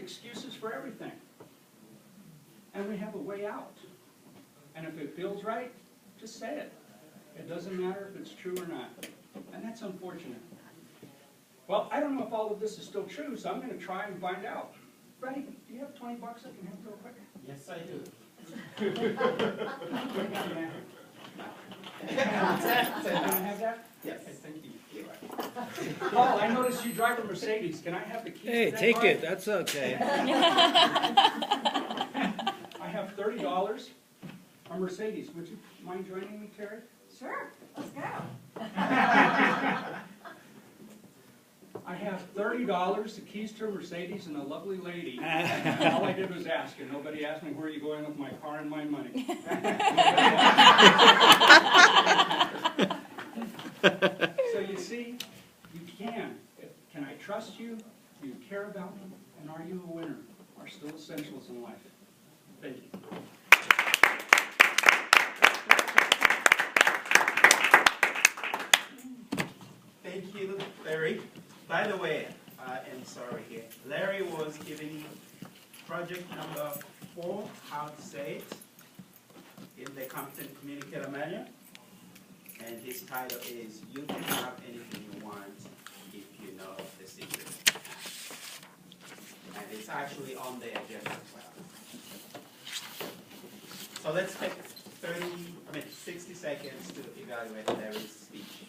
excuses for everything. And we have a way out. And if it feels right, just say it. It doesn't matter if it's true or not. And that's unfortunate. Well, I don't know if all of this is still true, so I'm going to try and find out. Freddie, do you have 20 bucks I can have real quick? Yes, I do. Can I have that? Yes. Okay, thank you. Paul, I noticed you drive a Mercedes. Can I have the keys Hey, to that take car? it. That's okay. I have $30. A Mercedes. Would you mind joining me, Terry? Sure, let's go. I have $30, the keys to a Mercedes, and a lovely lady. All I did was ask, and nobody asked me, where are you going with my car and my money? So you see, you can. Can I trust you? Do you care about me? And are you a winner? Are still essentials in life. Thank you. Thank you, Larry. By the way, I am sorry here. Larry was giving project number 4, how to say it, in the Competent Communicator Manual. And his title is, You Can Have Anything You Want If You Know the Secret. And it's actually on the agenda as well. So let's take 60 seconds to evaluate Larry's speech.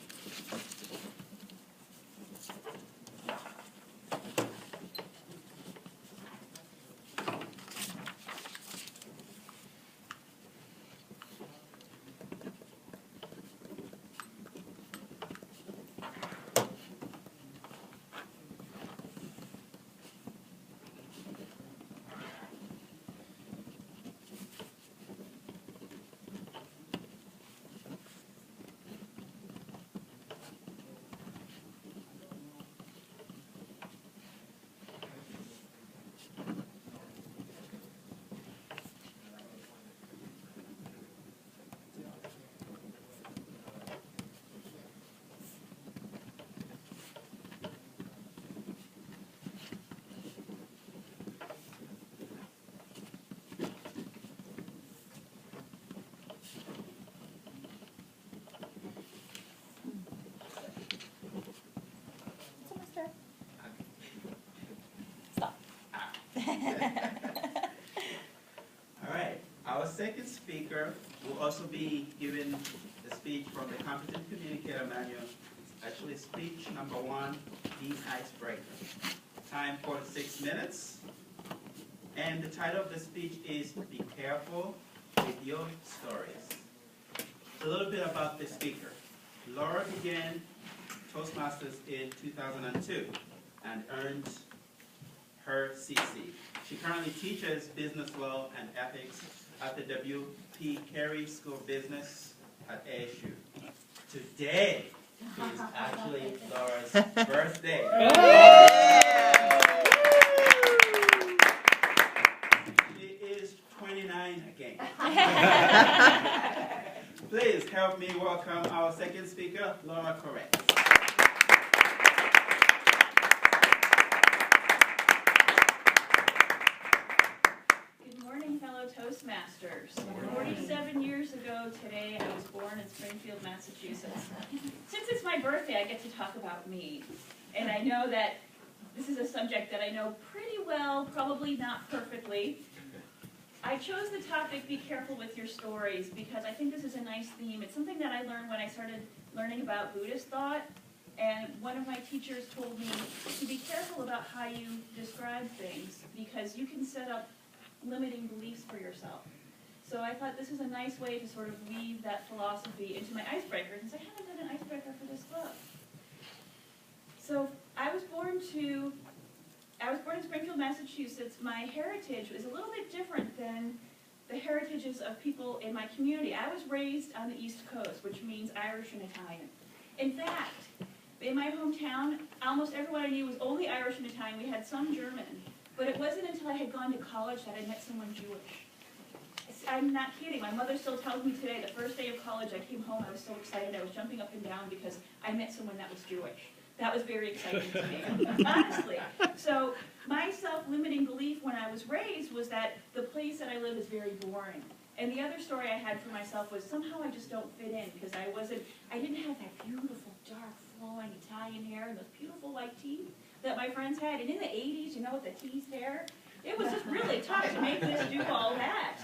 All right, our second speaker will also be giving the speech from the Competent Communicator Manual. It's actually speech number 1, the icebreaker. Time 46 minutes. And the title of the speech is Be Careful with Your Stories. A little bit about the speaker. Laura began Toastmasters in 2002 and earned her CC. She currently teaches business law and ethics at the W.P. Carey School of Business at ASU. Today is actually Laura's birthday. She is 29 again. Please help me welcome our second speaker, Laura Correct. Toastmasters. 47 years ago today, I was born in Springfield, Massachusetts. Since it's my birthday, I get to talk about me. And I know that this is a subject that I know pretty well, probably not perfectly. I chose the topic, Be Careful with Your Stories, because I think this is a nice theme. It's something that I learned when I started learning about Buddhist thought. And one of my teachers told me to be careful about how you describe things, because you can set up limiting beliefs for yourself. So I thought this is a nice way to sort of weave that philosophy into my icebreaker, since I haven't done an icebreaker for this club. So I was born in Springfield, Massachusetts. My heritage is a little bit different than the heritages of people in my community. I was raised on the East Coast, which means Irish and Italian. In fact, in my hometown, almost everyone I knew was only Irish and Italian. We had some German. But it wasn't until I had gone to college that I met someone Jewish. I'm not kidding. My mother still tells me today, the first day of college, I came home, I was so excited. I was jumping up and down because I met someone that was Jewish. That was very exciting to me, honestly. So my self-limiting belief when I was raised was that the place that I live is very boring. And the other story I had for myself was somehow I just don't fit in because I didn't have that beautiful, dark, flowing Italian hair and those beautiful white teeth that my friends had. And in the 80s, you know, with the teased hair, it was just really tough to make this do all that.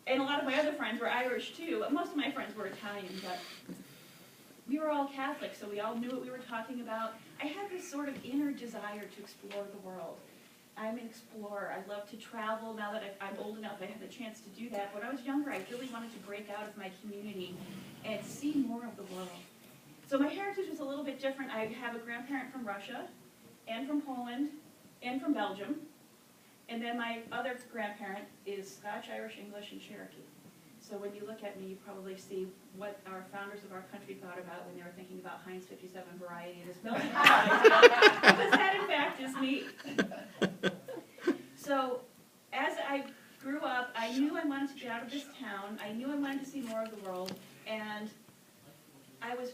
And a lot of my other friends were Irish too. Most of my friends were Italian, but we were all Catholic, so we all knew what we were talking about. I had this sort of inner desire to explore the world. I'm an explorer. I love to travel. Now that I'm old enough, I have the chance to do that. When I was younger, I really wanted to break out of my community and see more of the world. So my heritage was a little bit different. I have a grandparent from Russia, and from Poland, and from Belgium. And then my other grandparent is Scotch, Irish, English, and Cherokee. So when you look at me, you probably see what our founders of our country thought about when they were thinking about Heinz 57 variety and this milk because that in fact is me. So as I grew up, I knew I wanted to get out of this town. I knew I wanted to see more of the world. And I was,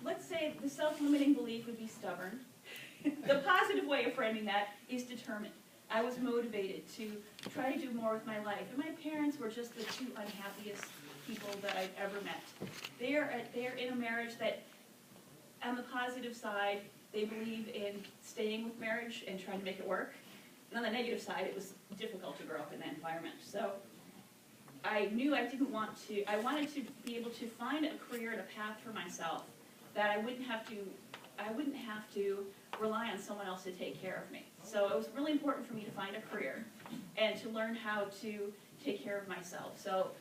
let's say the self-limiting belief would be stubborn. The positive way of framing that is determined. I was motivated to try to do more with my life. And my parents were just the two unhappiest people that I've ever met. They're in a marriage that, on the positive side, they believe in staying with marriage and trying to make it work. And on the negative side, it was difficult to grow up in that environment. So I knew I didn't want to, I wanted to be able to find a career and a path for myself that I wouldn't have to rely on someone else to take care of me. So it was really important for me to find a career and to learn how to take care of myself. So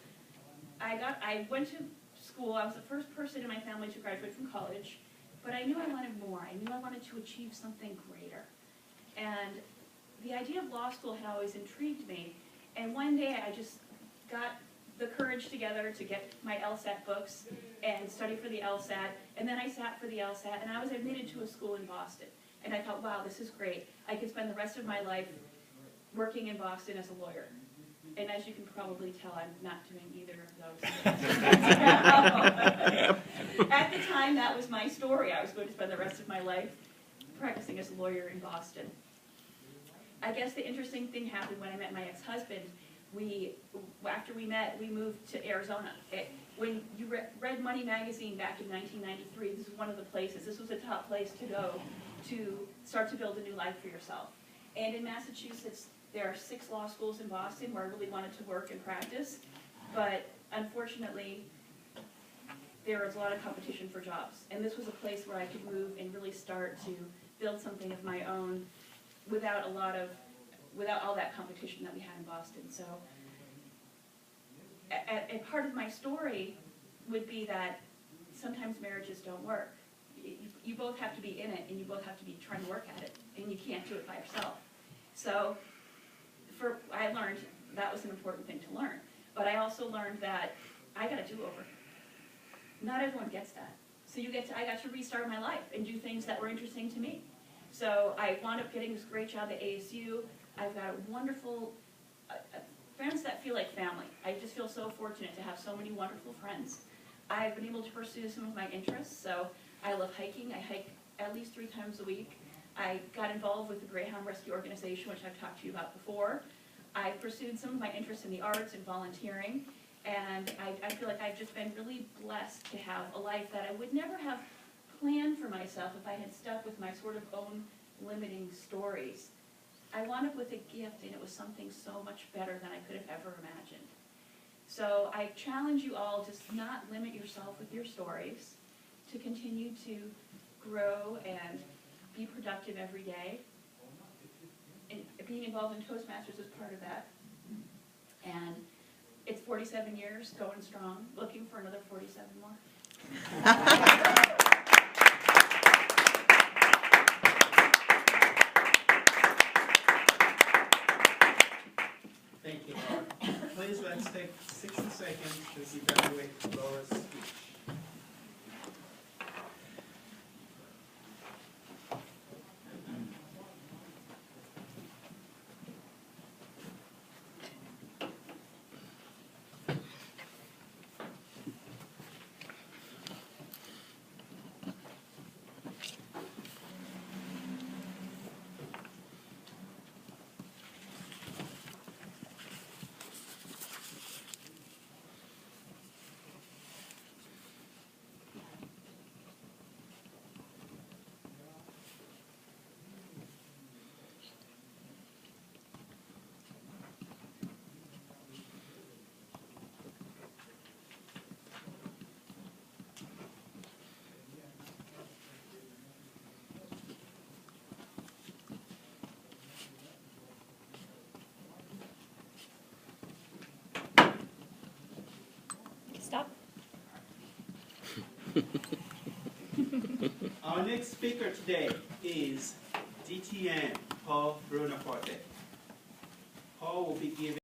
I went to school. I was the first person in my family to graduate from college, but I knew I wanted more. I knew I wanted to achieve something greater. And the idea of law school had always intrigued me. And one day I just got the courage together to get my LSAT books and study for the LSAT. And then I sat for the LSAT, and I was admitted to a school in Boston. And I thought, wow, this is great. I could spend the rest of my life working in Boston as a lawyer. And as you can probably tell, I'm not doing either of those. At the time, that was my story. I was going to spend the rest of my life practicing as a lawyer in Boston. I guess the interesting thing happened when I met my ex-husband. After we met, we moved to Arizona. When you read Money Magazine back in 1993, this was one of the places. This was a top place to go to start to build a new life for yourself. And in Massachusetts, there are 6 law schools in Boston where I really wanted to work and practice. But unfortunately, there was a lot of competition for jobs. And this was a place where I could move and really start to build something of my own without all that competition that we had in Boston. So a part of my story would be that sometimes marriages don't work. You both have to be in it, and you both have to be trying to work at it, and you can't do it by yourself. So I learned that was an important thing to learn. But I also learned that I got a do-over. Not everyone gets that. So I got to restart my life and do things that were interesting to me. So I wound up getting this great job at ASU. I've got wonderful friends that feel like family. I just feel so fortunate to have so many wonderful friends. I've been able to pursue some of my interests. So I love hiking. I hike at least 3 times a week. I got involved with the Greyhound Rescue Organization, which I've talked to you about before. I pursued some of my interests in the arts and volunteering. And I feel like I've just been really blessed to have a life that I would never have planned for myself if I had stuck with my sort of own limiting stories. I wound up with a gift, and it was something so much better than I could have ever imagined. So I challenge you all to not limit yourself with your stories, to continue to grow and be productive every day. And being involved in Toastmasters is part of that. And it's 47 years, going strong, looking for another 47 more. Thank you, Laura. Please let's take 60 seconds to evaluate Laura's speech. Our next speaker today is DTN Paul Brunaforte. Paul will be giving